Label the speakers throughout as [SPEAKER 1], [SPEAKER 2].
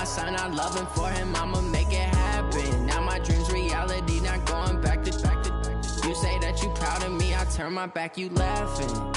[SPEAKER 1] my son, I love him, for him, I'ma make it happen. Now my dream's reality, not going back to. You say that you proud of me, I turn my back, you laughing.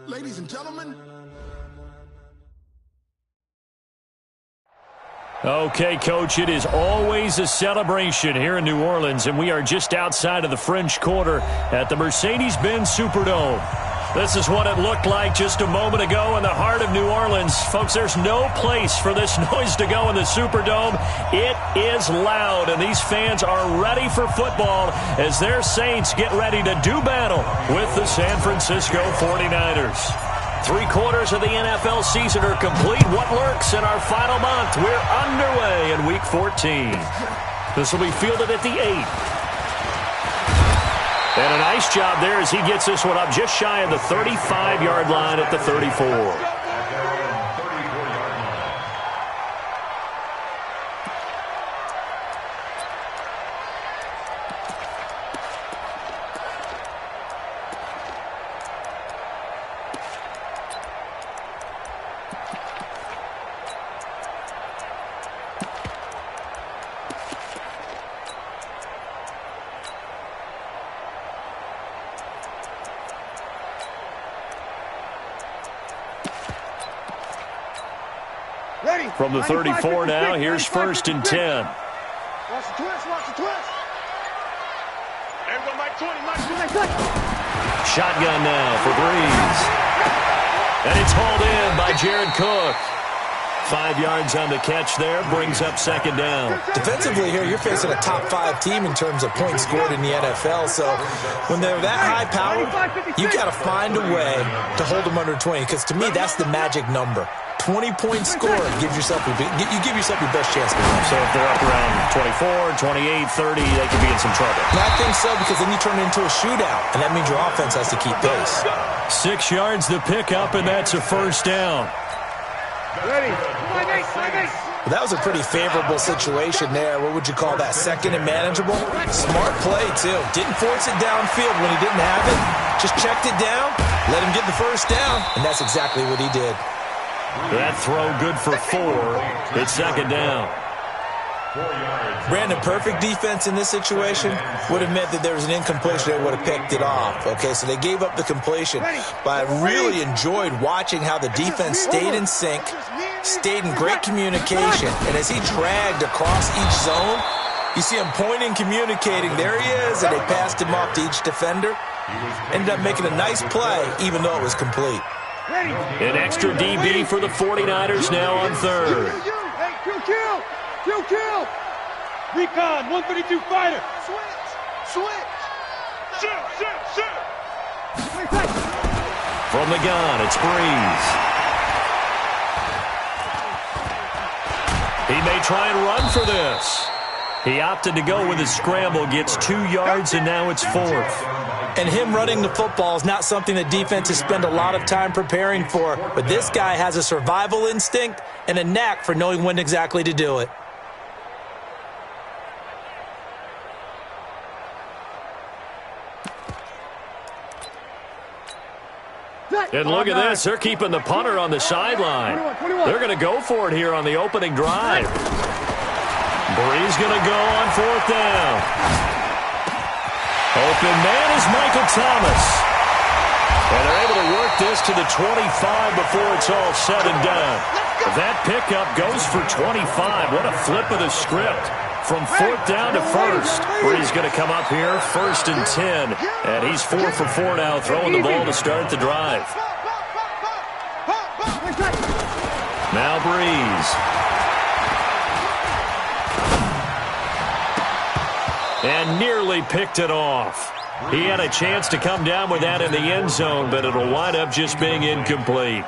[SPEAKER 2] Ladies and gentlemen.
[SPEAKER 3] Okay, Coach, it is always a celebration here in New Orleans, and we are just outside of the French Quarter at the Mercedes-Benz Superdome. This is what it looked like just a moment ago in the heart of New Orleans. Folks, there's no place for this noise to go in the Superdome. It is loud, and these fans are ready for football as their Saints get ready to do battle with the San Francisco 49ers. 3/4 of the NFL season are complete. What lurks in our final month? We're underway in Week 14. This will be fielded at the 8. And a nice job there as he gets this one up just shy of the 35-yard line at the 34. From the 34 now, here's 1st and 10.
[SPEAKER 4] Watch the twist, watch the twist. There we go, Mike 20,
[SPEAKER 3] Shotgun now for Breeze. And it's hauled in by Jared Cook. 5 yards on the catch there, brings up second down.
[SPEAKER 2] Defensively here, you're facing a top 5 team in terms of points scored in the NFL. So when they're that high powered, you got to find a way to hold them under 20. Because to me, that's the magic number. 20-point score gives yourself you give yourself your best chance to win.
[SPEAKER 3] So if they're up around 24, 28, 30, they could be in some trouble.
[SPEAKER 2] And I think so, because then you turn it into a shootout, and that means your offense has to keep pace.
[SPEAKER 3] 6 yards the pickup, and that's a first down.
[SPEAKER 4] Ready.
[SPEAKER 2] Well, that was a pretty favorable situation there. What would you call that? Second and manageable? Smart play, too. Didn't force it downfield when he didn't have it. Just checked it down, let him get the first down, and that's exactly what he did.
[SPEAKER 3] That throw good for 4. It's second down.
[SPEAKER 2] Brandon, perfect defense in this situation would have meant that there was an incompletion. They would have picked it off. Okay, so they gave up the completion. But I really enjoyed watching how the defense stayed in sync, stayed in great communication. And as he dragged across each zone, you see him pointing, communicating. There he is, and they passed him off to each defender. Ended up making a nice play, even though it was complete.
[SPEAKER 3] An extra DB for the 49ers now on third.
[SPEAKER 4] Hey, kill. Recon, 132 fighter. Switch. Shoot.
[SPEAKER 3] From the gun, it's Breeze. He may try and run for this. He opted to go with his scramble, gets 2 yards, and now it's 4th.
[SPEAKER 2] And him running the football is not something that defenses spend a lot of time preparing for. But this guy has a survival instinct and a knack for knowing when exactly to do it.
[SPEAKER 3] And look at this. They're keeping the punter on the sideline. They're going to go for it here on the opening drive. Breeze going to go on 4th down. Open man is Michael Thomas. And they're able to work this to the 25 before it's all said and done. That pickup goes for 25. What a flip of the script. From 4th down to 1st. Breeze going to come up here, 1st and 10. And he's 4 for 4 now, throwing the ball to start the drive. Now Breeze. And nearly picked it off. He had a chance to come down with that in the end zone, but it'll wind up just being incomplete.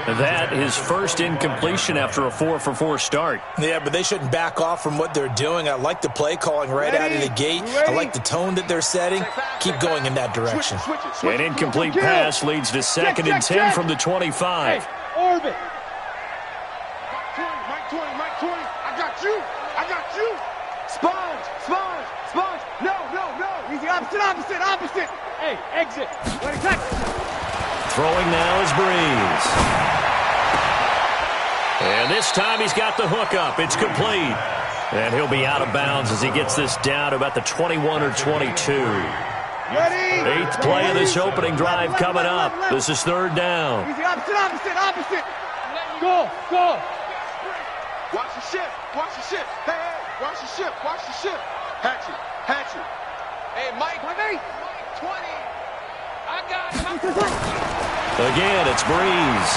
[SPEAKER 3] That his first incompletion after a 4 for 4 start.
[SPEAKER 2] Yeah, but they shouldn't back off from what they're doing. I like the play calling right out of the gate. I like the tone that they're setting. Keep going in that direction.
[SPEAKER 3] An incomplete pass leads to 2nd and 10 from the 25.
[SPEAKER 4] Orbit. Mike 20. I got you. Sponge. No. He's the opposite. Hey, exit. Let it
[SPEAKER 3] Throwing now is Breeze. And this time he's got the hook up. It's complete. And he'll be out of bounds as he gets this down to about the 21 or 22.
[SPEAKER 4] Ready?
[SPEAKER 3] 8th play of this opening drive coming up. This is 3rd down.
[SPEAKER 4] He's the opposite. Go. Watch the ship. Hey, watch the ship. Hatchet. Hey, Mike 20. I got him.
[SPEAKER 3] Again, it's Breeze.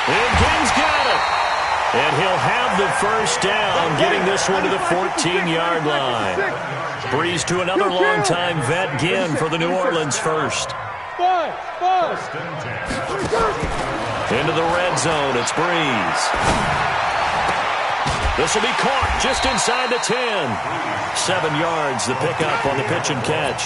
[SPEAKER 3] And Ken's got it. And he'll have the first down, getting this one to the 14-yard line. Breeze to another long-time vet, Ginn, for the New Orleans first. Into the red zone, it's Breeze. This will be caught just inside the 10. 7 yards, the pickup on the pitch and catch.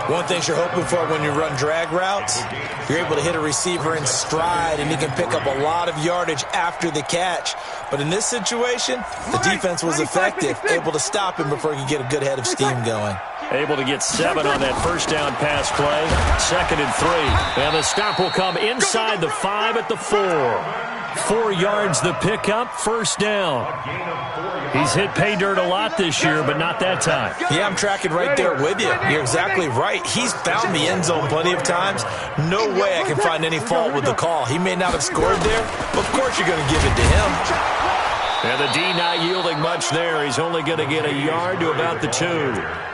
[SPEAKER 2] One thing you're hoping for when you run drag routes, you're able to hit a receiver in stride, and he can pick up a lot of yardage after the catch. But in this situation, the defense was effective, able to stop him before he could get a good head of steam going.
[SPEAKER 3] Able to get 7 on that first down pass play. 2nd and 3. And the stop will come inside the 5 at the 4. 4 yards the pickup, first down. He's hit pay dirt a lot this year, but not that time.
[SPEAKER 2] Yeah, I'm tracking right there with you. You're exactly right. He's found the end zone plenty of times. No way I can find any fault with the call. He may not have scored there, but of course you're going to give it to him.
[SPEAKER 3] And the D not yielding much there. He's only going to get a yard to about the 2.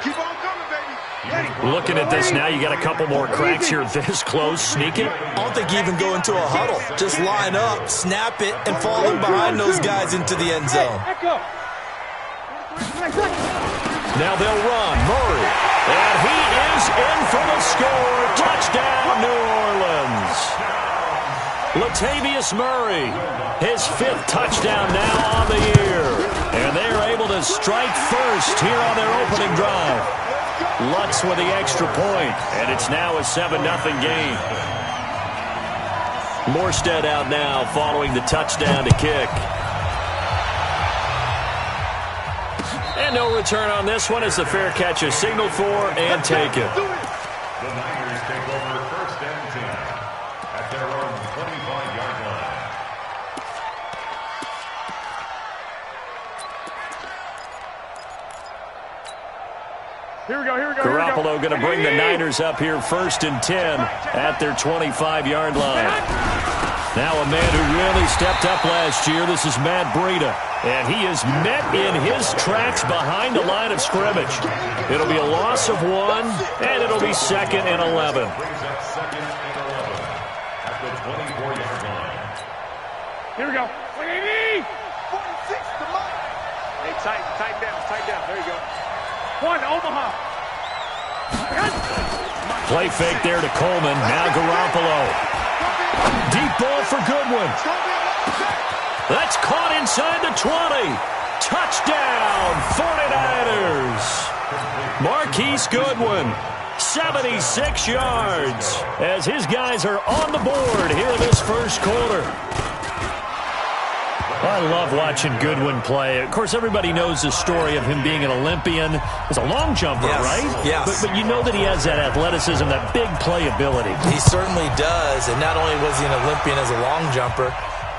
[SPEAKER 4] Keep on coming, baby.
[SPEAKER 3] Looking at this now, you got a couple more cracks here this close. Sneak it.
[SPEAKER 2] I don't think you even go into a huddle. Just line up, snap it, and fall in behind those guys into the end zone.
[SPEAKER 3] Now they'll run. Murray. And he is in for the score. Touchdown, New Orleans. Latavius Murray, his 5th touchdown now on the year. And they are able to strike first here on their opening drive. Lutz with the extra point, and it's now a 7-0 game. Morstead out now following the touchdown to kick. And no return on this one as the fair catch is signaled for and taken.
[SPEAKER 5] The Niners take over 1st and 10 at their own 25-yard line.
[SPEAKER 4] Here we go.
[SPEAKER 3] Garoppolo going to bring the Niners up here 1st and 10 at their 25-yard line. Now a man who really stepped up last year. This is Matt Breida. And he is met in his tracks behind the line of scrimmage. It'll be a loss of 1, and it'll be 2nd and 11.
[SPEAKER 4] Here we go. 46 to Mike. Hey, tighten down. There you go. 1, Omaha.
[SPEAKER 3] Play fake there to Coleman. Now Garoppolo. Deep ball for Goodwin. That's caught inside the 20. Touchdown, 49ers. Marquise Goodwin, 76 yards, as his guys are on the board here in this first quarter. I love watching Goodwin play. Of course, everybody knows the story of him being an Olympian as a long jumper, right?
[SPEAKER 2] Yes.
[SPEAKER 3] But you know that he has that athleticism, that big play ability.
[SPEAKER 2] He certainly does. And not only was he an Olympian as a long jumper,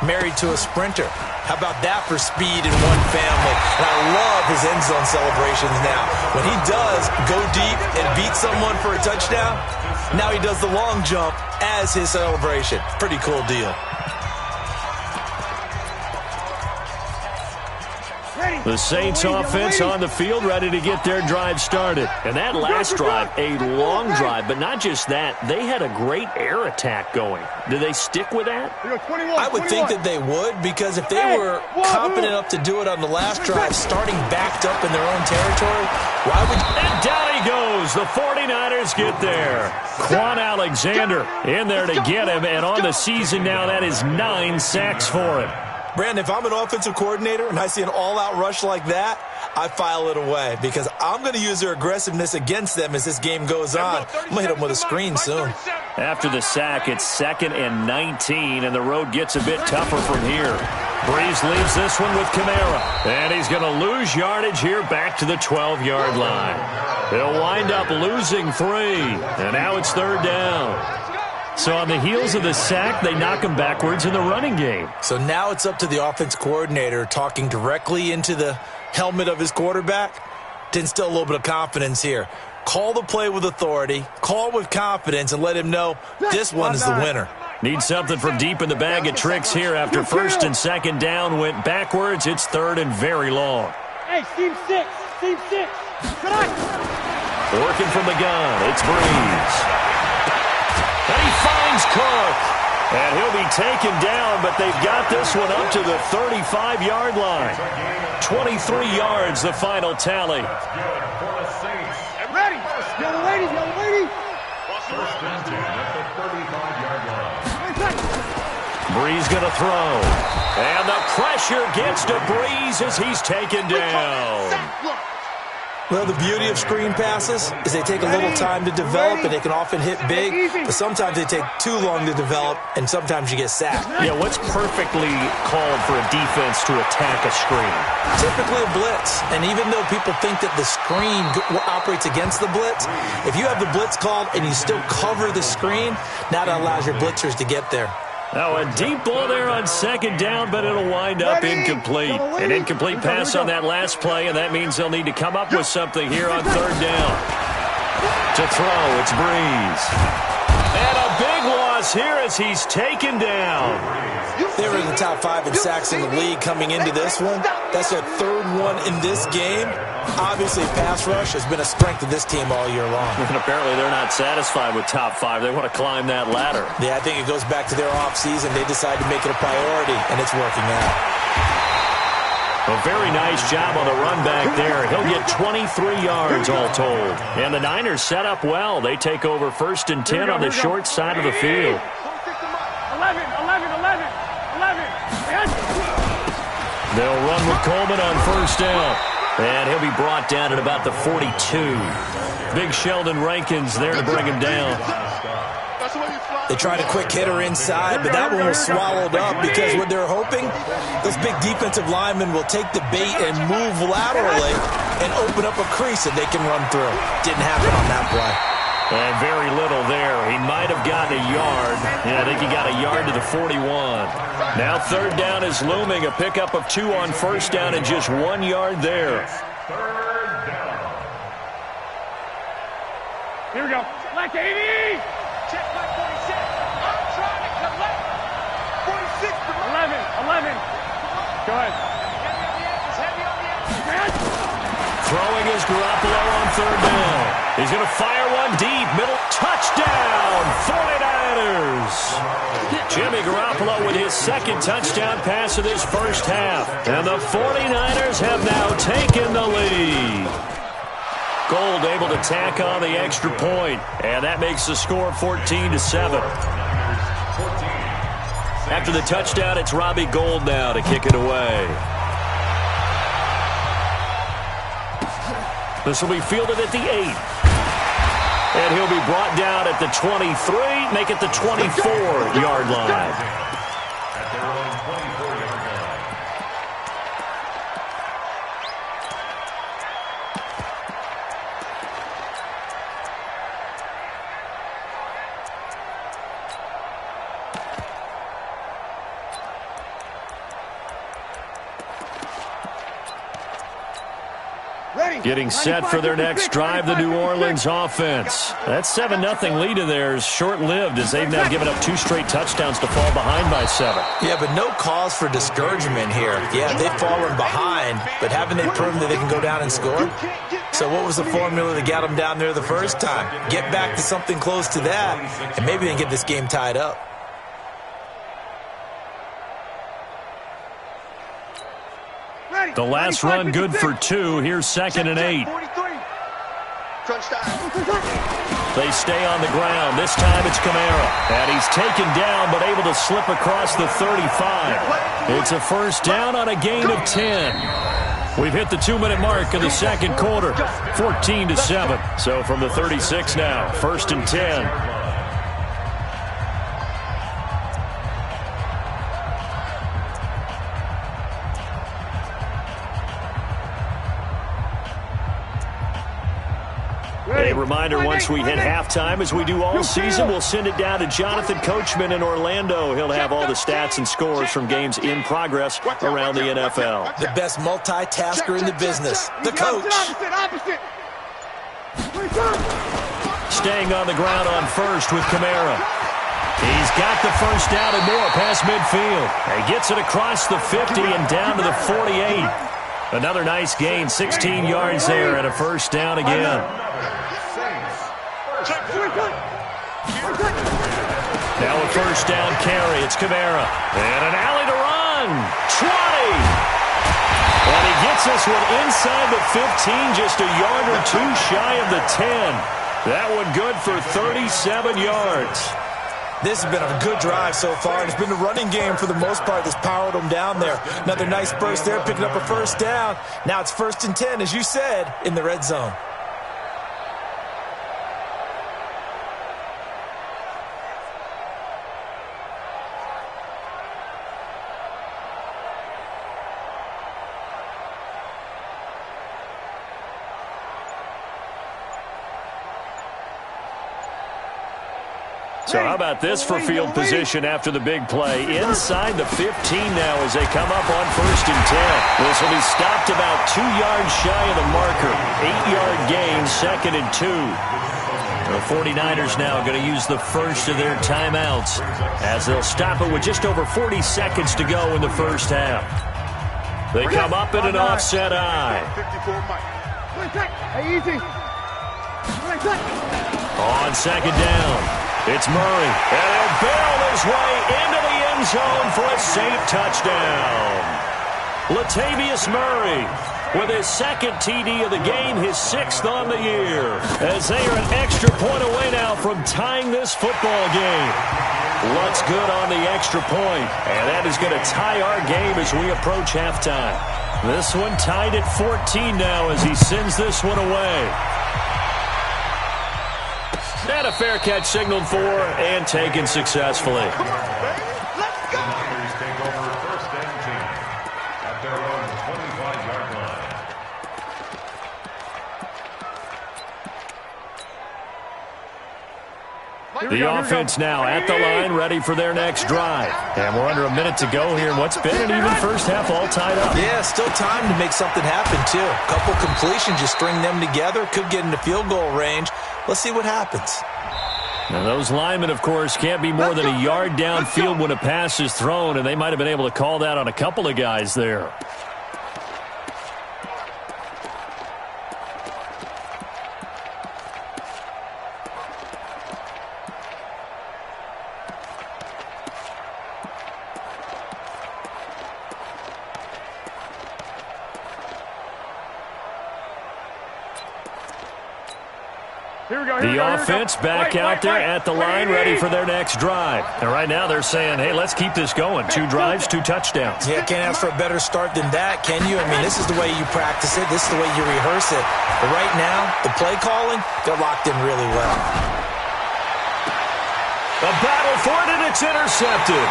[SPEAKER 2] married to a sprinter. How about that for speed in one family? And I love his end zone celebrations now. When he does go deep and beat someone for a touchdown, now he does the long jump as his celebration. Pretty cool deal.
[SPEAKER 3] The Saints offense on the field, ready to get their drive started. And that last drive, a long drive, but not just that. They had a great air attack going. Do they stick with that?
[SPEAKER 2] I would think that they would, because if they were confident enough to do it on the last drive, starting backed up in their own territory, why would...
[SPEAKER 3] And down he goes. The 49ers get there. Quan Alexander in there to get him, and on the season now, that is 9 sacks for him.
[SPEAKER 2] Brandon, if I'm an offensive coordinator and I see an all-out rush like that, I file it away because I'm going to use their aggressiveness against them as this game goes on. I'm going to hit them with a screen soon.
[SPEAKER 3] After the sack, it's 2nd and 19, and the road gets a bit tougher from here. Breeze leaves this one with Kamara, and he's going to lose yardage here back to the 12-yard line. They'll wind up losing 3, and now it's 3rd down. So on the heels of the sack, they knock him backwards in the running game.
[SPEAKER 2] So now it's up to the offense coordinator talking directly into the helmet of his quarterback to instill a little bit of confidence here. Call the play with authority, call with confidence, and let him know this one is the winner.
[SPEAKER 3] Need something from deep in the bag of tricks here after 1st and 2nd down went backwards. It's 3rd and very long.
[SPEAKER 4] Hey, Team 6.
[SPEAKER 3] Working from the gun, it's Breeze. And he finds Cook. And he'll be taken down, but they've got this one up to the 35-yard line. 23 yards, the final tally.
[SPEAKER 4] Ready. Yellow lady.
[SPEAKER 5] First and 10 at the 35-yard line.
[SPEAKER 3] Breeze going to throw. And the pressure gets to Breeze as he's taken down.
[SPEAKER 2] Well, the beauty of screen passes is they take a little time to develop, and they can often hit big, but sometimes they take too long to develop, and sometimes you get sacked.
[SPEAKER 3] Yeah, what's perfectly called for a defense to attack a screen?
[SPEAKER 2] Typically a blitz, and even though people think that the screen operates against the blitz, if you have the blitz called and you still cover the screen, now that allows your blitzers to get there.
[SPEAKER 3] Now a deep ball there on 2nd down, but it'll wind up incomplete. An incomplete pass on that last play, and that means they'll need to come up with something here on 3rd down. To throw, it's Breeze. And a big loss is here as he's taken down.
[SPEAKER 2] They were in the top 5 in sacks in the league coming into this one. That's their 3rd one in this game. Obviously, pass rush has been a strength of this team all year long.
[SPEAKER 3] And apparently they're not satisfied with top 5. They want to climb that ladder.
[SPEAKER 2] Yeah, I think it goes back to their offseason. They decided to make it a priority, and it's working out.
[SPEAKER 3] A very nice job on the run back there. He'll get 23 yards all told. And the Niners set up well. They take over 1st and 10 on the short side of the field.
[SPEAKER 4] 11.
[SPEAKER 3] They'll run with Coleman on 1st down. And he'll be brought down at about the 42. Big Sheldon Rankins there to bring him down.
[SPEAKER 2] They tried a quick hitter inside, but that one was swallowed up because what they're hoping, those big defensive linemen will take the bait and move laterally and open up a crease that they can run through. Didn't happen on that play.
[SPEAKER 3] And very little there. He might have gotten a yard. Yeah, I think he got a yard to the 41. Now 3rd down is looming. A pickup of 2 on 1st down and just 1 yard there.
[SPEAKER 5] 3rd down.
[SPEAKER 4] Here we go. Like 80. Check my 46. I'm trying to collect. 46. 11. Go ahead. Heavy on the edges.
[SPEAKER 3] Throwing is Garoppolo on 3rd down. He's going to fire one deep. Middle touchdown. 49ers. Jimmy Garoppolo with his 2nd touchdown pass of this 1st half. And the 49ers have now taken the lead. Gold able to tack on the extra point. And that makes the score 14-7. After the touchdown, it's Robbie Gould now to kick it away. This will be fielded at the 8. And he'll be brought down at the 23, make it the 24-yard line.
[SPEAKER 5] At their own 24-yard line.
[SPEAKER 3] Getting set for their next drive, the New Orleans offense. That 7-0 lead of theirs short-lived as they've now given up 2 straight touchdowns to fall behind by 7.
[SPEAKER 2] Yeah, but no cause for discouragement here. Yeah, they've fallen behind, but haven't they proven that they can go down and score? So what was the formula that got them down there the first time? Get back to something close to that, and maybe they can get this game tied up.
[SPEAKER 3] The last run good for 2. Here's 2nd and 8. They stay on the ground. This time it's Kamara. And he's taken down but able to slip across the 35. It's a 1st down on a gain of 10. We've hit the 2-minute mark of the 2nd quarter. 14-7. So from the 36 now, 1st and 10. A reminder, once we hit halftime, as we do all season, we'll send it down to Jonathan Coachman in Orlando. He'll have all the stats and scores from games in progress around the NFL.
[SPEAKER 2] The best multitasker in the business, the coach.
[SPEAKER 3] Staying on the ground on 1st with Kamara. He's got the 1st down and more past midfield. He gets it across the 50 and down to the 48. Another nice gain, 16 yards there and a 1st down again. Now a 1st down carry. It's Kamara. And an alley to run. 20. And he gets this one inside the 15, just a yard or 2 shy of the 10. That one good for 37 yards.
[SPEAKER 2] This has been a good drive so far, and it's been the running game for the most part that's powered them down there. Another nice burst there, picking up a 1st down. Now it's 1st and 10, as you said, in the red zone.
[SPEAKER 3] So how about this for field position after the big play? Inside the 15 now as they come up on 1st and 10. This will be stopped about 2 yards shy of the marker. 8-yard gain, 2nd and 2. The 49ers now going to use the first of their timeouts as they'll stop it with just over 40 seconds to go in the first half. They come up in an offset eye.
[SPEAKER 4] Hey, easy.
[SPEAKER 3] On second down, it's Murray. And he'll barrel his way into the end zone for a safe touchdown. Latavius Murray with his second TD of the game, his 6th on the year, as they are an extra point away now from tying this football game. Looks good on the extra point, and that is going to tie our game as we approach halftime. This one tied at 14 now as he sends this one away. And a fair catch signaled for and taken successfully.
[SPEAKER 5] The Niners take over first and 10 at their own 25-yard line.
[SPEAKER 3] The offense now at the line, ready for their next drive. And we're under a minute to go here in what's been an even first half, all tied up.
[SPEAKER 2] Yeah, still time to make something happen, too. A couple completions, you string them together, could get into field goal range. Let's see what happens.
[SPEAKER 3] Now, those linemen, of course, can't be more than a yard downfield when a pass is thrown, and they might have been able to call that on a couple of guys there. The offense back out there at the line, ready for their next drive. And right now they're saying, hey, let's keep this going. 2 drives, 2 touchdowns.
[SPEAKER 2] Yeah, can't ask for a better start than that, can you? I mean, this is the way you practice it. This is the way you rehearse it. But right now, the play calling, they're locked in really well.
[SPEAKER 3] The battle for it, and it's intercepted.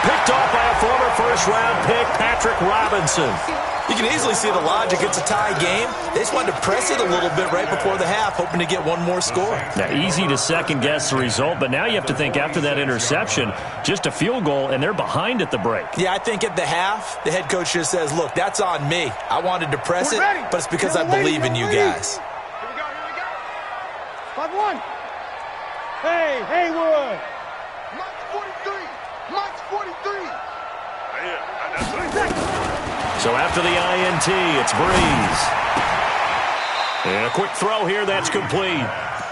[SPEAKER 3] Picked off by a former first-round pick, Patrick Robinson.
[SPEAKER 2] You can easily see the logic. It's a tie game. They just wanted to press it a little bit right before the half, hoping to get one more score.
[SPEAKER 3] Now, easy to second-guess the result, but now you have to think after that interception, just a field goal, and they're behind at the break.
[SPEAKER 2] Yeah, I think at the half, the head coach just says, look, that's on me. I wanted to press it, but it's because I believe in you guys.
[SPEAKER 4] Here we go. 5-1. Hey, Haywood. Mike's 43.
[SPEAKER 3] So after the INT, it's Breeze. And a quick throw here, that's complete.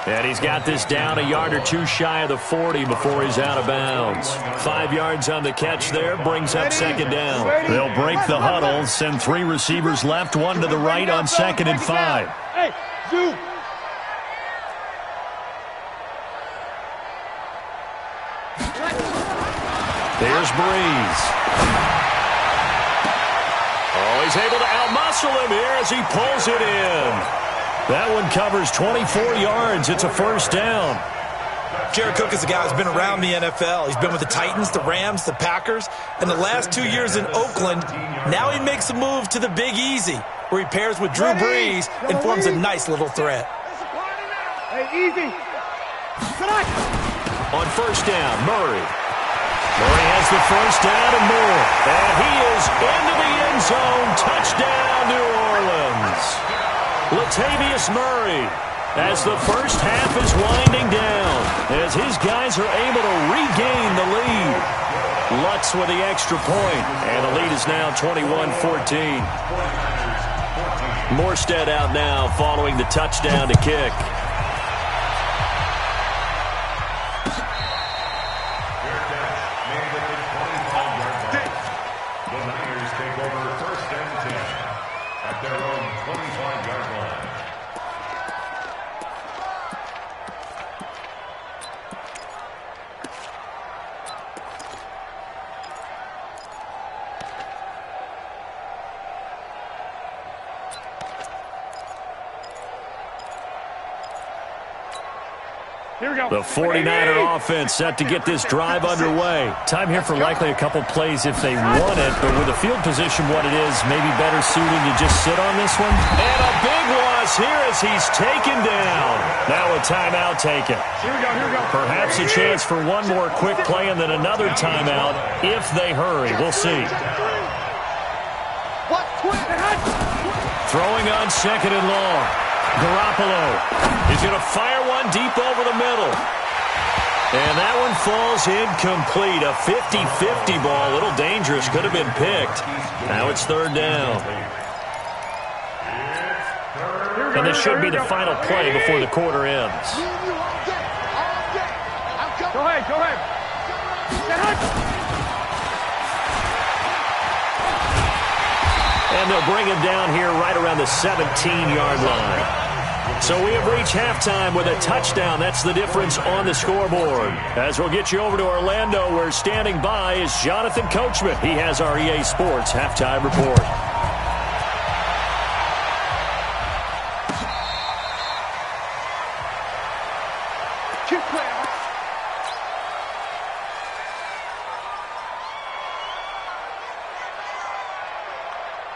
[SPEAKER 3] And he's got this down a yard or 2 shy of the 40 before he's out of bounds. 5 yards on the catch there, brings up second down. They'll break the huddle, send 3 receivers left, 1 to the right on 2nd and 5.
[SPEAKER 4] Hey, Zoo.
[SPEAKER 3] There's Breeze. Oh, he's able to outmuscle him here as he pulls it in. That one covers 24 yards. It's a first down.
[SPEAKER 2] Jared Cook is a guy who's been around the NFL. He's been with the Titans, the Rams, the Packers, and the last 2 years in Oakland. Now he makes a move to the Big Easy, where he pairs with Drew Brees and forms a nice little threat.
[SPEAKER 4] Hey, easy.
[SPEAKER 3] On first down, Murray. Murray has the first down and more. And he is into the end zone. Touchdown, New Orleans. Latavius Murray, as the first half is winding down, as his guys are able to regain the lead. Lutz with the extra point, and the lead is now 21-14. Morstead out now following the touchdown to kick. The 49er offense set to get this drive underway. Time here for likely a couple plays if they want it, but with the field position what it is, maybe better suited to just sit on this one. And a big loss here as he's taken down. Now a timeout taken.
[SPEAKER 4] Here we go.
[SPEAKER 3] Perhaps a chance for one more quick play and then another timeout if they hurry. We'll see.
[SPEAKER 4] What?
[SPEAKER 3] Throwing on 2nd and long. Garoppolo is going to fire one deep over the middle. And that one falls incomplete. A 50-50 ball. A little dangerous. Could have been picked. Now it's third down. And this should be the final play before the quarter ends.
[SPEAKER 4] Go ahead, go ahead.
[SPEAKER 3] And they'll bring him down here right around the 17-yard line. So we have reached halftime with a touchdown. That's the difference on the scoreboard. As we'll get you over to Orlando, where standing by is Jonathan Coachman. He has our EA Sports halftime report.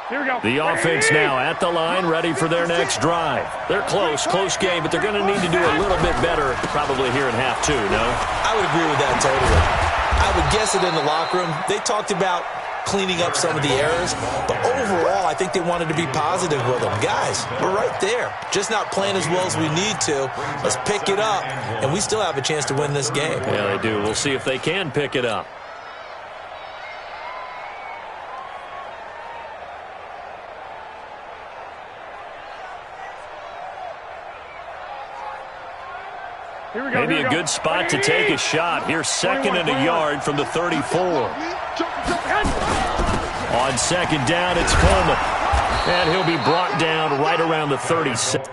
[SPEAKER 4] Here we go.
[SPEAKER 3] The offense now at the line, ready for their next drive. They're close game, but they're going to need to do a little bit better probably here in half two, no?
[SPEAKER 2] I would agree with that totally. I would guess it in the locker room. They talked about cleaning up some of the errors, but overall, I think they wanted to be positive with them. Guys, we're right there. Just not playing as well as we need to. Let's pick it up, and we still have a chance to win this game.
[SPEAKER 3] Yeah, they do. We'll see if they can pick it up. Maybe a good spot to take a shot. Here's second and a yard from the 34. On second down, it's Coleman. And he'll be brought down right around the 36.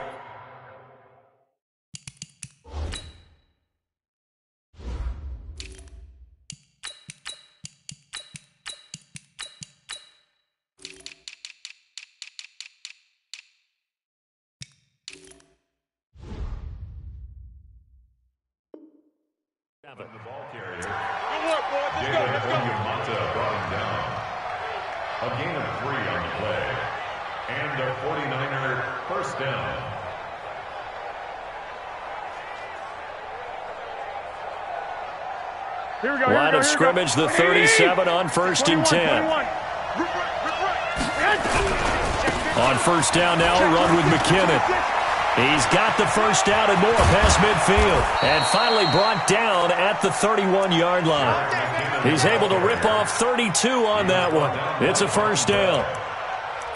[SPEAKER 5] The ball carrier, David Onyemata brought him down. A gain of 3 on the play. And a 49er first down.
[SPEAKER 3] Line of scrimmage, the 37 on first and 10. On first down now, run with McKinnon. He's got the first down and more past midfield. And finally brought down at the 31-yard line. He's able to rip off 32 on that one. It's a first down.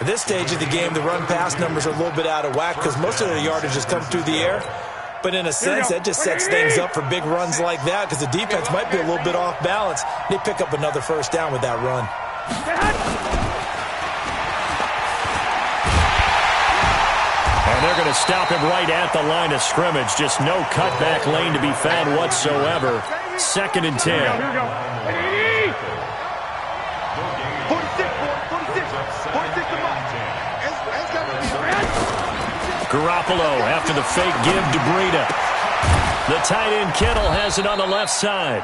[SPEAKER 2] At this stage of the game, the run-pass numbers are a little bit out of whack because most of their yardage has come through the air. But in a sense, that just sets things up for big runs like that because the defense might be a little bit off balance. They pick up another first down with that run.
[SPEAKER 3] And they're going to stop him right at the line of scrimmage. Just no cutback lane to be found whatsoever. Second and 10. Garoppolo after the fake give to Breida. The tight end Kittle has it on the left side.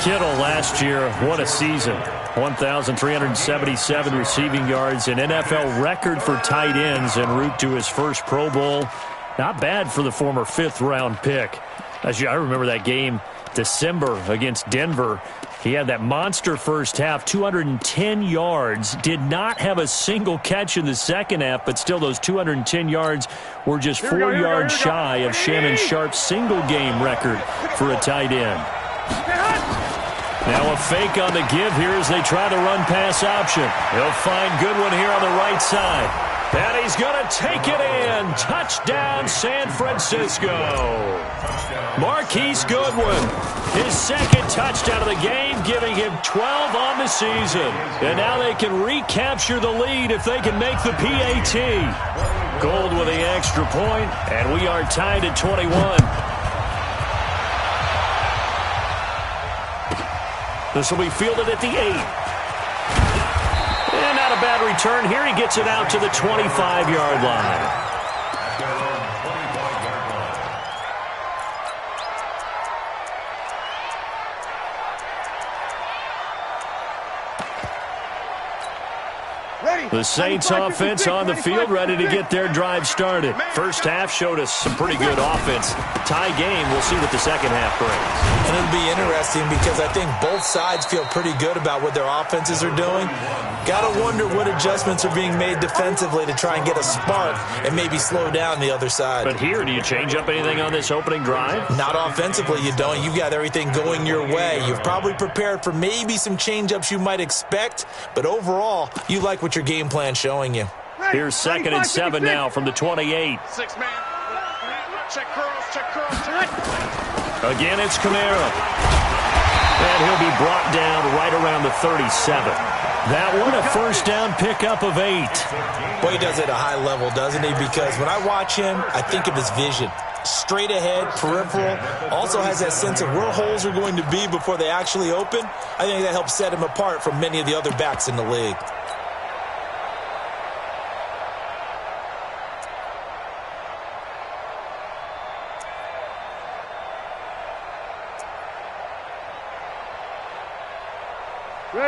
[SPEAKER 3] Kittle last year, what a season. 1,377 receiving yards, an NFL record for tight ends en route to his first Pro Bowl. Not bad for the former fifth-round pick. I remember that game, December against Denver. He had that monster first half, 210 yards. Did not have a single catch in the second half, but still those 210 yards were just 4 yards shy of Shannon Sharp's single-game record for a tight end. Now a fake on the give here as they try the run-pass option. He'll find Goodwin here on the right side. And he's going to take it in. Touchdown, San Francisco. Marquise Goodwin, his second touchdown of the game, giving him 12 on the season. And now they can recapture the lead if they can make the PAT. Gold with the extra point, and we are tied at 21. This will be fielded at the 8. And not a bad return here. He gets it out to the 25-yard line. The Saints offense on the field, ready to get their drive started. First half showed us some pretty good offense. Tie game, we'll see what the second half brings.
[SPEAKER 2] And it'll be interesting because I think both sides feel pretty good about what their offenses are doing. Got to wonder what adjustments are being made defensively to try and get a spark and maybe slow down the other side.
[SPEAKER 3] But here, do you change up anything on this opening drive?
[SPEAKER 2] Not offensively, you don't. You've got everything going your way. You've probably prepared for maybe some change-ups you might expect, but overall, you like what your game plan's showing you.
[SPEAKER 3] Here's 2nd and 7 now from the 28.
[SPEAKER 4] 6-man. Check curls, check curls.
[SPEAKER 3] Again, it's Kamara. And he'll be brought down right around the 37. That one, a first down pickup of 8.
[SPEAKER 2] Boy, he does it at a high level, doesn't he? Because when I watch him, I think of his vision. Straight ahead, peripheral, also has that sense of where holes are going to be before they actually open. I think that helps set him apart from many of the other backs in the league.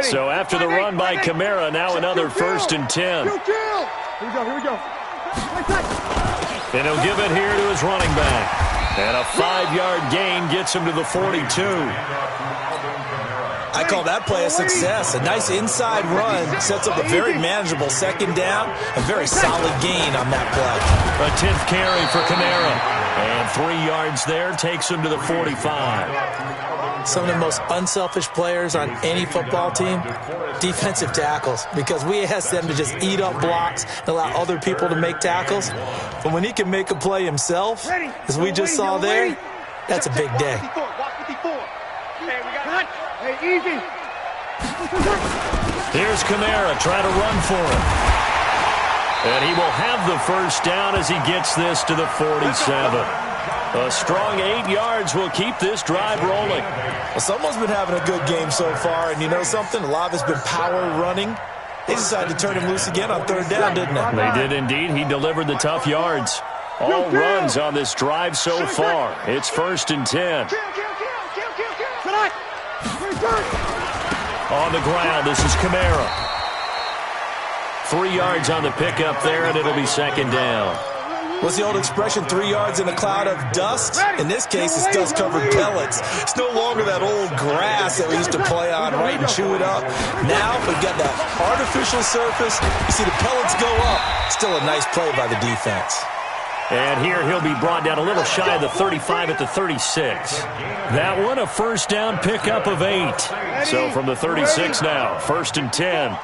[SPEAKER 3] So after the run by Kamara, now another 1st and 10.
[SPEAKER 4] Here we go.
[SPEAKER 3] And he'll give it here to his running back. And a 5-yard gain gets him to the 42.
[SPEAKER 2] I call that play a success. A nice inside run sets up a very manageable 2nd down. A very solid gain on that play.
[SPEAKER 3] A 10th carry for Kamara. And 3 yards there takes him to the 45.
[SPEAKER 2] Some of the most unselfish players on any football team, defensive tackles, because we ask them to just eat up blocks and allow other people to make tackles. But when he can make a play himself, as we just saw there, that's a big day.
[SPEAKER 3] Here's Kamara trying to run for it. And he will have the first down as he gets this to the 47. A strong 8 yards will keep this drive rolling.
[SPEAKER 2] Well, someone's been having a good game so far, and you know something? A lot of it's been power running. They decided to turn him loose again on 3rd down, didn't they?
[SPEAKER 3] They did indeed. He delivered the tough yards. All runs on this drive so far. It's 1st and 10. On the ground, this is Kamara. 3 yards on the pickup there, and it'll be 2nd down.
[SPEAKER 2] What's the old expression, 3 yards in a cloud of dust? In this case, it's dust-covered pellets. It's no longer that old grass that we used to play on, right, and chew it up. Now we've got that artificial surface. You see the pellets go up. Still a nice play by the defense.
[SPEAKER 3] And here he'll be brought down a little shy of the 35 at the 36. That one, a first down pickup of 8. So from the 36 now, 1st and 10.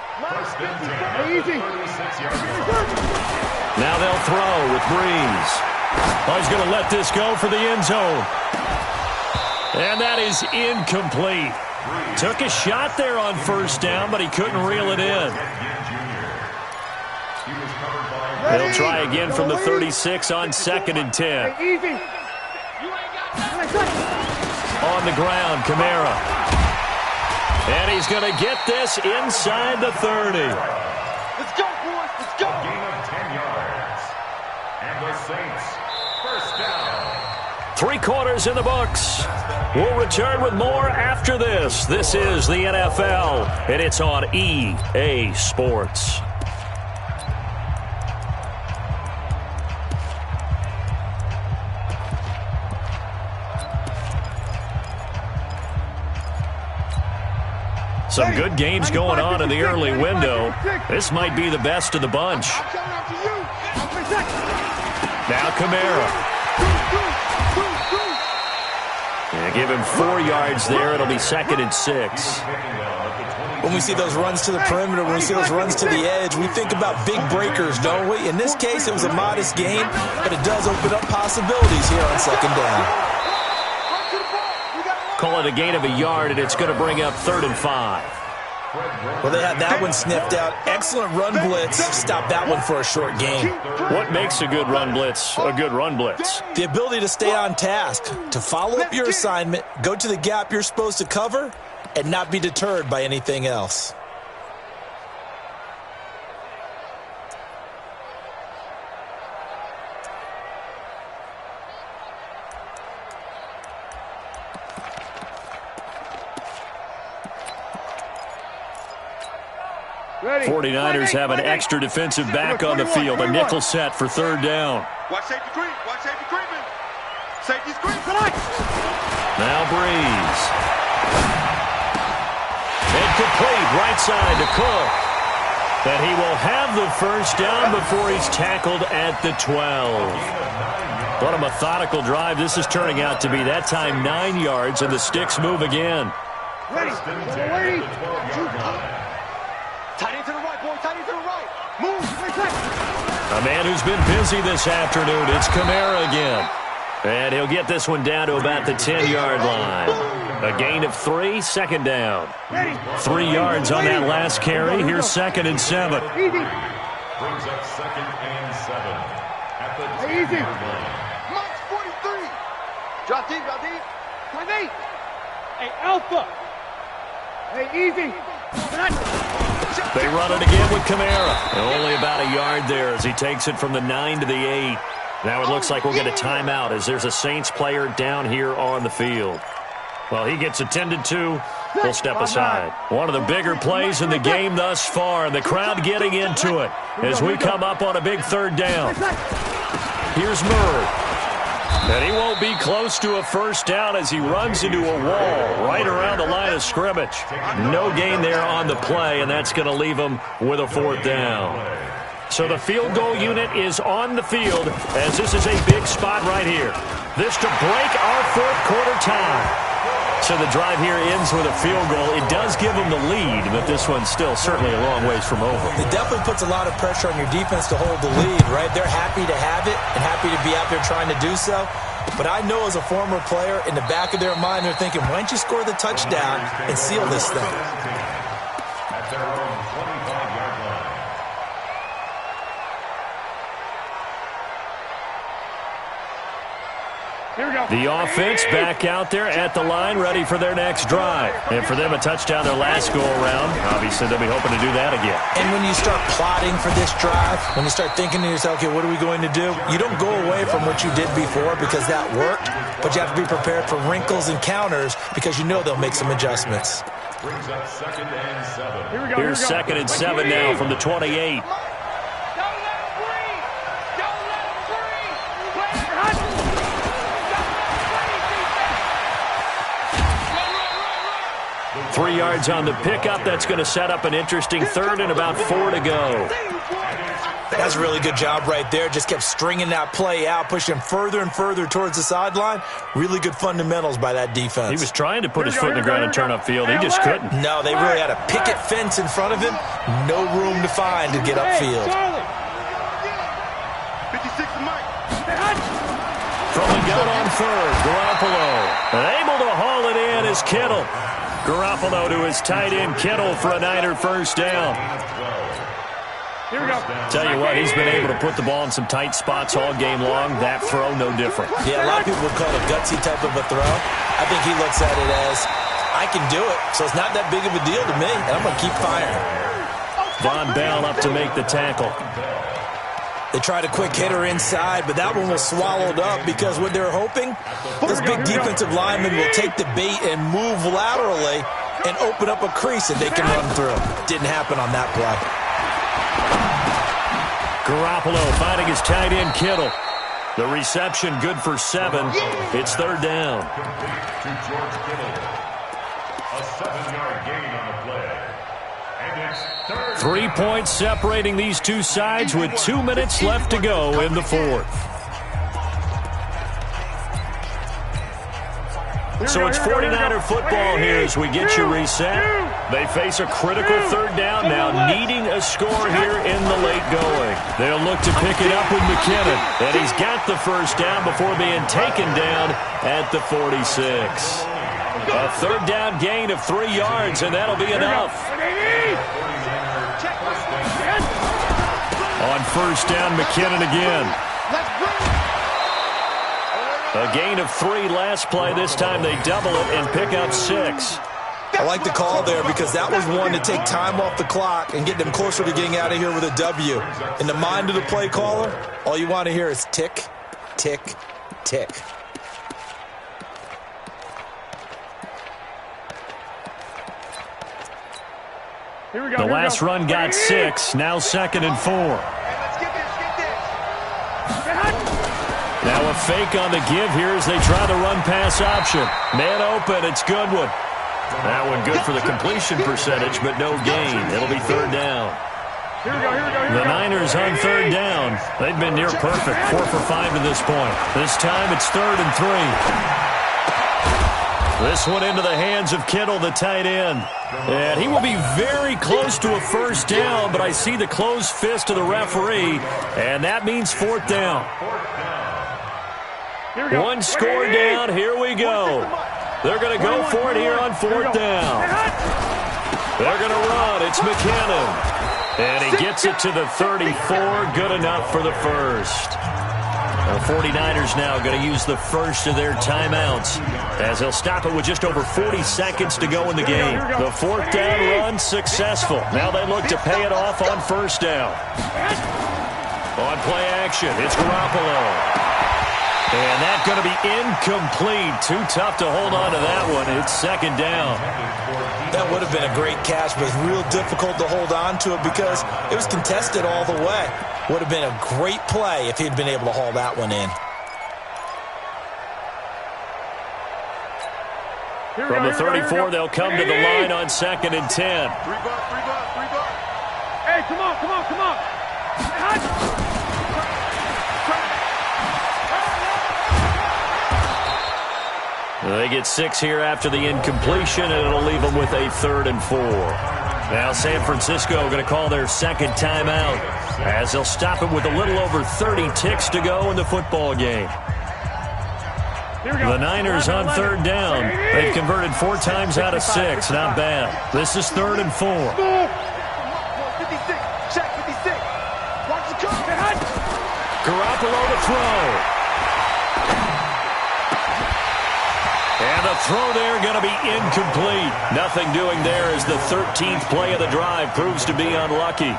[SPEAKER 3] Now they'll throw with Breeze. Oh, he's going to let this go for the end zone. And that is incomplete. Took a shot there on 1st down, but he couldn't reel it in. He'll try again from the 36 on 2nd and 10. On the ground, Kamara. And he's going to get this inside the 30.
[SPEAKER 4] Let's go, boys. Let's go.
[SPEAKER 5] A gain of 10 yards. And the Saints, 1st down.
[SPEAKER 3] 3 quarters in the books. We'll return with more after this. This is the NFL, and it's on EA Sports. Some good games going on in the early window. This might be the best of the bunch. Now Kamara. Yeah, give him 4 yards there. It'll be 2nd and 6.
[SPEAKER 2] When we see those runs to the perimeter, when we see those runs to the edge, we think about big breakers, don't we? In this case, it was a modest gain, but it does open up possibilities here on 2nd down.
[SPEAKER 3] Call it a gain of a yard, and it's going to bring up 3rd and 5.
[SPEAKER 2] Well, they had that one sniffed out. Excellent run blitz. Stop that one for a short gain.
[SPEAKER 3] What makes a good run blitz a good run blitz?
[SPEAKER 2] The ability to stay on task, to follow up your assignment, go to the gap you're supposed to cover, and not be deterred by anything else.
[SPEAKER 3] 49ers have an extra defensive back on the field. A nickel set for third down.
[SPEAKER 4] Watch safety creep. Watch safety creeping. Safety's creeping.
[SPEAKER 3] Now Breeze. Incomplete. Right side to Cook. And he will have the first down before he's tackled at the 12. What a methodical drive this is turning out to be. That time 9 yards, and the sticks move again.
[SPEAKER 4] Ready. Tight end to the right, boy. Tight end to the right. Move.
[SPEAKER 3] A man who's been busy this afternoon. It's Kamara again. And he'll get this one down to about the 10-yard line. A gain of 3, second down. 3 yards on that last carry. Here's 2nd and 7.
[SPEAKER 5] Brings up 2nd and 7 at the 10-yard line.
[SPEAKER 4] Mike's 43. Drop deep, drop deep. 28. Hey, Alpha. Hey, easy.
[SPEAKER 3] They run it again with Kamara. Only about a yard there as he takes it from the 9 to the 8. Now it looks like we'll get a timeout as there's a Saints player down here on the field. Well, he gets attended to. He'll step aside. One of the bigger plays in the game thus far, and the crowd getting into it as we come up on a big third down. Here's Murray. And he won't be close to a first down as he runs into a wall right around the line of scrimmage. No gain there on the play, and that's going to leave him with a 4th down. So the field goal unit is on the field as this is a big spot right here. This to break our 4th quarter tie. So the drive here ends with a field goal. It does give them the lead, but this one's still certainly a long ways from over.
[SPEAKER 2] It definitely puts a lot of pressure on your defense to hold the lead, right? They're happy to have it and happy to be out there trying to do so. But I know as a former player, in the back of their mind, they're thinking, why don't you score the touchdown and seal this thing?
[SPEAKER 5] At their own 25-yard line.
[SPEAKER 4] Here we go.
[SPEAKER 3] The offense back out there at the line, ready for their next drive. And for them, a touchdown their last go-around. Obviously, they'll be hoping to do that again.
[SPEAKER 2] And when you start plotting for this drive, when you start thinking to yourself, okay, what are we going to do? You don't go away from what you did before because that worked, but you have to be prepared for wrinkles and counters because you know they'll make some adjustments.
[SPEAKER 5] Brings up 2nd and 7.
[SPEAKER 4] Here we go.
[SPEAKER 3] Here's 2nd and 7 now from the 28.
[SPEAKER 4] Don't let him breathe. Don't let him breathe. Play your hot. Don't let him breathe, defense.
[SPEAKER 3] 3 yards on the pickup. That's going to set up an interesting 3rd and about 4 to go.
[SPEAKER 2] That's a really good job right there. Just kept stringing that play out, pushing further and further towards the sideline. Really good fundamentals by that defense.
[SPEAKER 3] He was trying to put his foot in the ground and turn upfield. He just couldn't.
[SPEAKER 2] No, they really had a picket fence in front of him. No room to find to get upfield.
[SPEAKER 4] 56 Mike.
[SPEAKER 3] From the gun on 3rd, Garoppolo. And able to haul it in is Kittle. Garoppolo to his tight end Kittle for a Niner first down.
[SPEAKER 4] Here we go.
[SPEAKER 3] Tell you what, he's been able to put the ball in some tight spots all game long. That throw, no different.
[SPEAKER 2] Yeah, a lot of people would call it a gutsy type of a throw. I think he looks at it as, I can do it, so it's not that big of a deal to me, and I'm going to keep firing.
[SPEAKER 3] Von Bell up to make the tackle.
[SPEAKER 2] They tried a quick hitter inside, but that one was swallowed up because what they're hoping, this big defensive lineman will take the bait and move laterally and open up a crease that they can run through. Didn't happen on that play.
[SPEAKER 3] Garoppolo finding his tight end Kittle. The reception good for 7. It's 3rd down.
[SPEAKER 5] To George Kittle. A 7-yard gain on the play. And it's 3rd.
[SPEAKER 3] 3 points separating these two sides with 2 minutes left to go in the 4th. So it's 49er football here as we get you reset. They face a critical 3rd down now, needing a score here in the late going. They'll look to pick it up with McKinnon, and he's got the first down before being taken down at the 46. A 3rd down gain of 3 yards, and that'll be enough. On first down, McKinnon again. A gain of 3 last play. This time they double it and pick up 6.
[SPEAKER 2] I like the call there because that was one to take time off the clock and get them closer to getting out of here with a W. In the mind of the play caller, all you want to hear is tick, tick, tick.
[SPEAKER 3] The last run got 6. Now 2nd and 4. Now a fake on the give here as they try the run-pass option. Man open. It's Goodwin. That one good for the completion percentage, but no gain. It'll be 3rd down. The Niners on 3rd down. They've been near perfect, 4 for 5 to this point. This time it's 3rd and 3. This one into the hands of Kittle, the tight end. And he will be very close to a 1st down, but I see the closed fist of the referee, and that means 4th down. One score down. Here we go. They're going to go for it here on 4th down. They're going to run. It's McKinnon. And he gets it to the 34. Good enough for the first. The 49ers now going to use the first of their timeouts as they'll stop it with just over 40 seconds to go in the game. The 4th down run successful. Now they look to pay it off on 1st down. On play action, it's Garoppolo. And that's going to be incomplete. Too tough to hold on to that one. It's 2nd down.
[SPEAKER 2] That would have been a great catch, but it's real difficult to hold on to it because it was contested all the way. Would have been a great play if he'd been able to haul that one in.
[SPEAKER 3] From the 34, they'll come to the line on 2nd and 10.
[SPEAKER 4] Hey, come on.
[SPEAKER 3] They get 6 here after the incompletion, and it'll leave them with a 3rd and 4. Now San Francisco going to call their 2nd timeout as they'll stop it with a little over 30 ticks to go in the football game. The Niners on 3rd down. They've converted 4 times out of 6. Not bad. This is 3rd and 4.
[SPEAKER 4] 56. Check 56. Watch the cut.
[SPEAKER 3] Garoppolo to throw. And the throw there going to be incomplete. Nothing doing there as the 13th play of the drive proves to be unlucky.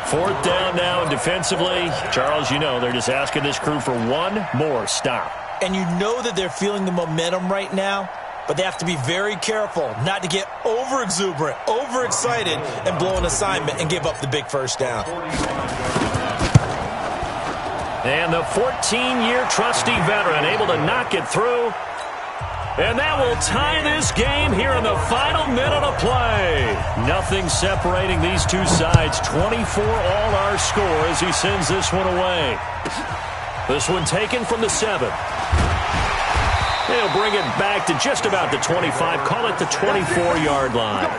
[SPEAKER 3] 4th down now defensively. Charles, you know they're just asking this crew for one more stop.
[SPEAKER 2] And you know that they're feeling the momentum right now, but they have to be very careful not to get over-exuberant, over-excited, and blow an assignment and give up the big 1st down.
[SPEAKER 3] And the 14-year trusty veteran able to knock it through. And that will tie this game here in the final minute of play. Nothing separating these two sides. 24 all our score as he sends this one away. This one taken from the 7. They'll bring it back to just about the 25. Call it the 24-yard line.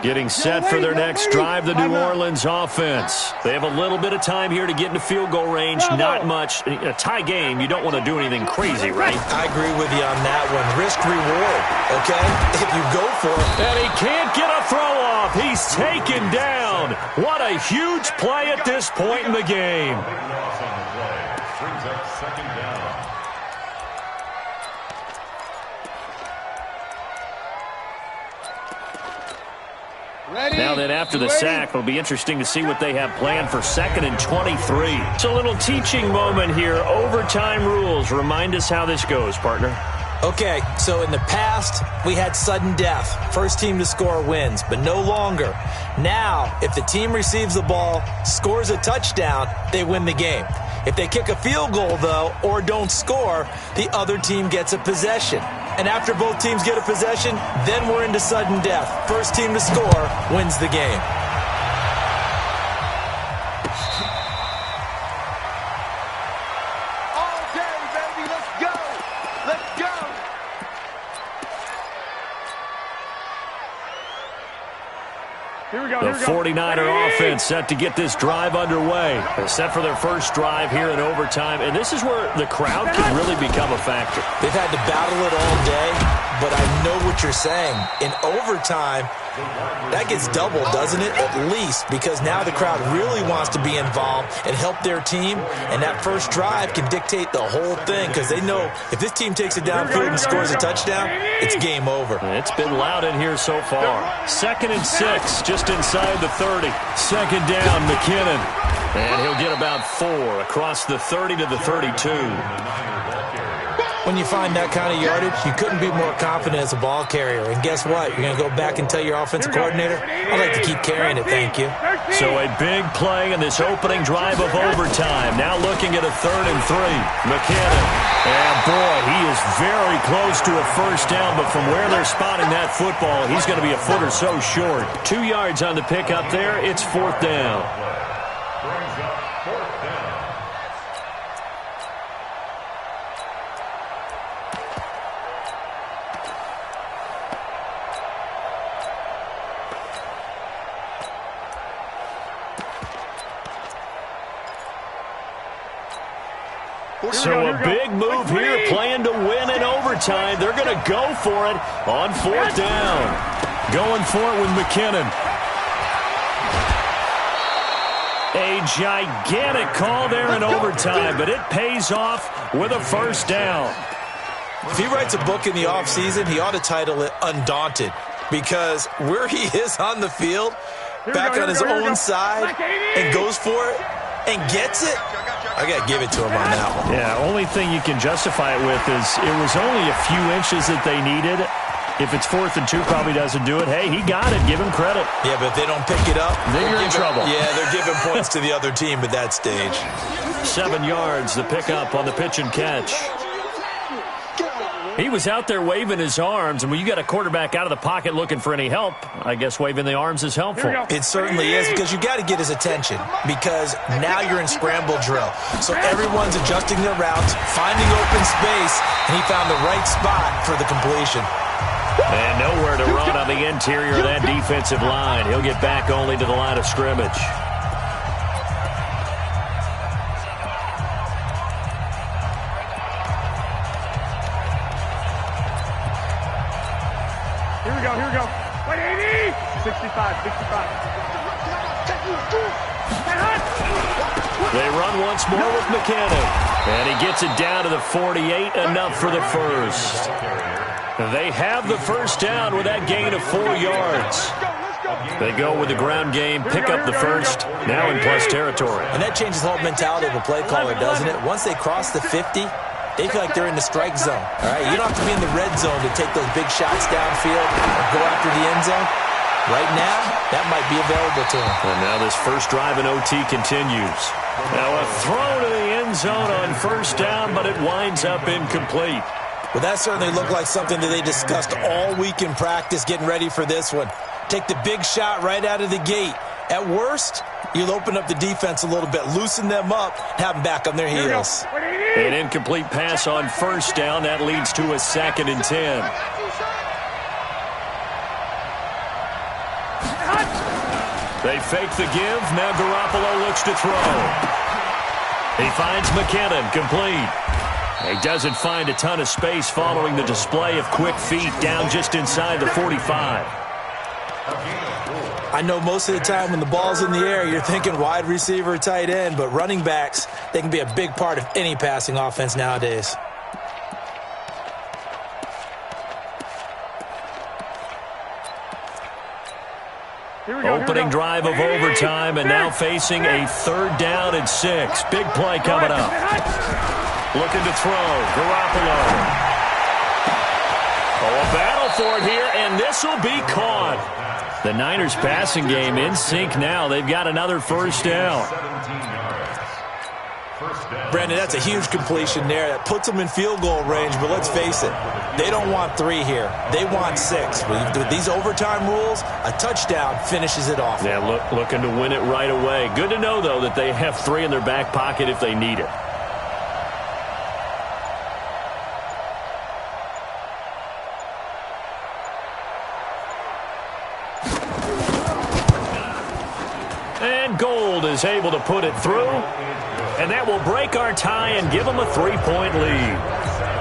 [SPEAKER 3] Getting set for their next drive, the New Orleans offense. They have a little bit of time here to get into field goal range. Not much. A tie game, you don't want to do anything crazy, right?
[SPEAKER 2] I agree with you on that one. Risk-reward, okay? If you go for it.
[SPEAKER 3] And he can't get a throw off. He's taken down. What a huge play at this point in the game.
[SPEAKER 5] Brings up 2nd down.
[SPEAKER 3] Now then, after the sack, it'll be interesting to see what they have planned for 2nd and 23. It's a little teaching moment here. Overtime rules. Remind us how this goes, partner.
[SPEAKER 2] Okay, so in the past, we had sudden death. First team to score wins, but no longer. Now, if the team receives the ball, scores a touchdown, they win the game. If they kick a field goal, though, or don't score, the other team gets a possession. And after both teams get a possession, then we're into sudden death. First team to score wins the game.
[SPEAKER 4] All day, baby. Let's go. Let's go.
[SPEAKER 3] The 49er offense set to get this drive underway. They're set for their first drive here in overtime, and this is where the crowd can really become a factor.
[SPEAKER 2] They've had to battle it all day. but I know what you're saying. In overtime, that gets doubled, doesn't it? At least, because now the crowd really wants to be involved and help their team, and that first drive can dictate the whole thing because they know if this team takes it downfield and scores a touchdown, it's game over.
[SPEAKER 3] It's been loud in here so far. 2nd and 6, just inside the 30. 2nd down, McKinnon. And he'll get about 4 across the 30 to the 32.
[SPEAKER 2] When you find that kind of yardage, you couldn't be more confident as a ball carrier. And guess what? You're going to go back and tell your offensive coordinator, I'd like to keep carrying it, thank you.
[SPEAKER 3] So a big play in this opening drive of overtime. Now looking at a 3rd and 3. McKinnon. And boy, he is very close to a first down, but from where they're spotting that football, he's going to be a foot or so short. 2 yards on the pickup there. It's 4th down.
[SPEAKER 5] Brings up 4th down.
[SPEAKER 3] So a big move here, playing to win in overtime. They're going to go for it on 4th down. Going for it with McKinnon. A gigantic call there in overtime, but it pays off with a first down.
[SPEAKER 2] If he writes a book in the offseason, he ought to title it Undaunted, because where he is on the field, back on his own side, and goes for it, and gets it, I got to give it to him on that one.
[SPEAKER 3] Yeah, only thing you can justify it with is it was only a few inches that they needed. If it's 4th and 2, probably doesn't do it. Hey, he got it. Give him credit.
[SPEAKER 2] Yeah, but if they don't pick it up,
[SPEAKER 3] then you're in trouble.
[SPEAKER 2] Yeah, they're giving points to the other team at that stage.
[SPEAKER 3] 7 yards, the pickup on the pitch and catch. He was out there waving his arms, and when you got a quarterback out of the pocket looking for any help, I guess waving the arms is helpful.
[SPEAKER 2] It certainly is, because you got to get his attention, because now you're in scramble drill. So everyone's adjusting their routes, finding open space, and he found the right spot for the completion.
[SPEAKER 3] And nowhere to run on the interior of that defensive line. He'll get back only to the line of scrimmage.
[SPEAKER 4] Here we go. Wait, 80! 65.
[SPEAKER 3] They run once more with McKinnon. And he gets it down to the 48, enough for the first. They have the first down with that gain of 4 yards. They go with the ground game, pick up the first, now in plus territory.
[SPEAKER 2] And that changes the whole mentality of a play caller, doesn't it? Once they cross the 50, they feel like they're in the strike zone. All right, you don't have to be in the red zone to take those big shots downfield or go after the end zone. Right now, that might be available to them.
[SPEAKER 3] And now this first drive in OT continues. Now a throw to the end zone on first down, but it winds up incomplete.
[SPEAKER 2] Well, that certainly looked like something that they discussed all week in practice, getting ready for this one. Take the big shot right out of the gate. At worst, you'll open up the defense a little bit, loosen them up, have them back on their heels.
[SPEAKER 3] An incomplete pass on first down. That leads to a 2nd and 10. They fake the give. Now Garoppolo looks to throw. He finds McKinnon, complete. He doesn't find a ton of space following the display of quick feet down just inside the 45.
[SPEAKER 2] I know most of the time when the ball's in the air, you're thinking wide receiver, tight end, but running backs, they can be a big part of any passing offense nowadays.
[SPEAKER 3] Opening drive of overtime, and now facing a 3rd down and 6. Big play coming up. Looking to throw. Garoppolo. Oh, a battle for it here, and this will be caught. The Niners passing game in sync now. They've got another first down.
[SPEAKER 2] Brandon, that's a huge completion there. That puts them in field goal range, but let's face it, they don't want 3 here. They want 6. With these overtime rules, a touchdown finishes it off.
[SPEAKER 3] Yeah, looking to win it right away. Good to know, though, that they have 3 in their back pocket if they need it. And Gold is able to put it through. And that will break our tie and give them a 3-point lead.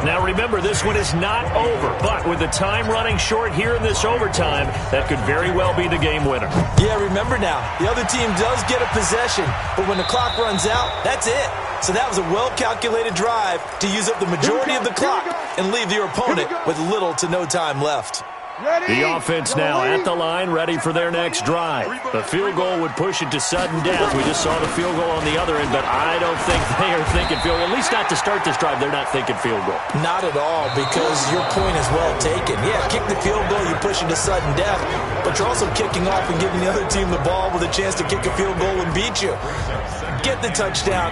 [SPEAKER 3] Now remember, this one is not over, but with the time running short here in this overtime, that could very well be the game winner.
[SPEAKER 2] Yeah, remember now, the other team does get a possession, but when the clock runs out, that's it. So that was a well-calculated drive to use up the majority of the clock and leave your opponent with little to no time left.
[SPEAKER 3] The offense now at the line, ready for their next drive. The field goal would push it to sudden death. We just saw the field goal on the other end, but I don't think they are thinking field goal. At least not to start this drive, they're not thinking field goal.
[SPEAKER 2] Not at all, because your point is well taken. Yeah, kick the field goal, you push it to sudden death, but you're also kicking off and giving the other team the ball with a chance to kick a field goal and beat you. Get the touchdown,